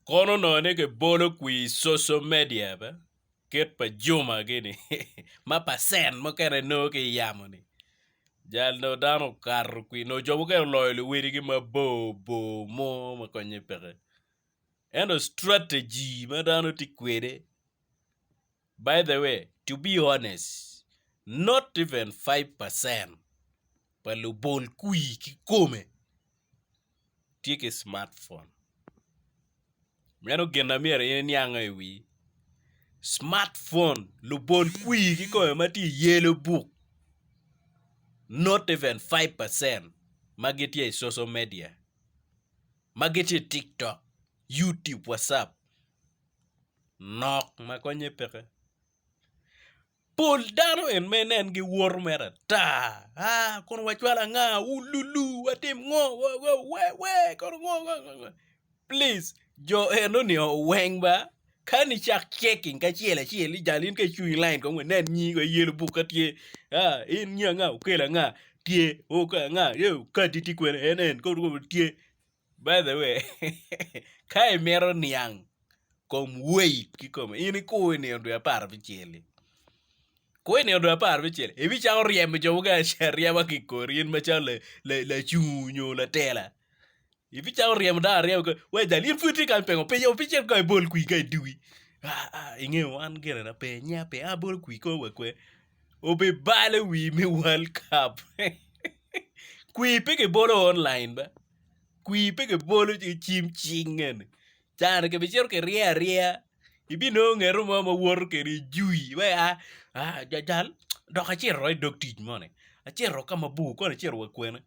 Kono no ne ke bolo qui social media ba. Ket pa juma gini. Ma pasen mo kere no ke yamoni. Jal no dano karro qui no jobo ke loyal wiri ki ma bo mo ma konye pere. Eno strategy ma dano ti kwede. By the way, to be honest, not even 5% pa lo bol kui ki come take a smartphone. Meno gena miere yen nyanga ewi. Smartphone lo bol kui ki come mati yellow book. Not even 5% mageti social media. Mageti TikTok, YouTube, WhatsApp. Nok makonye peke. Pol dano en menen gi wor mera ta kon wachwala nga ululu atim ngo we kon ngo please jo eno ni weng ba kani chak checking ka chiela jalin ka chui line ko nen nyi go yelo buka tie in nya nga ukela nga tie o ka nga yo ka titi kwen enen ko tie. By the way kai mero niang kom wei ki kom ini ko ni ndo ya par bichele ko ne do par bichele e bi cha riem jo ga sharia ma ki korin ma cha le chunyo la tela e bi cha riem da riem ko we jalin futi kan pengo pe yo pichel ko bol kui ga dui inge wan gere na pe nya pe bol kui ko we kwe o be bale wi mi world cup kui pe ke bolo online ba kui pe ke bolo chim chingen chan ke bichel ke ria ibi no ngero ma wor ke ri jui we jajal dok achiel ro dok tich mone achiel ro kama bu ko achiel we kwene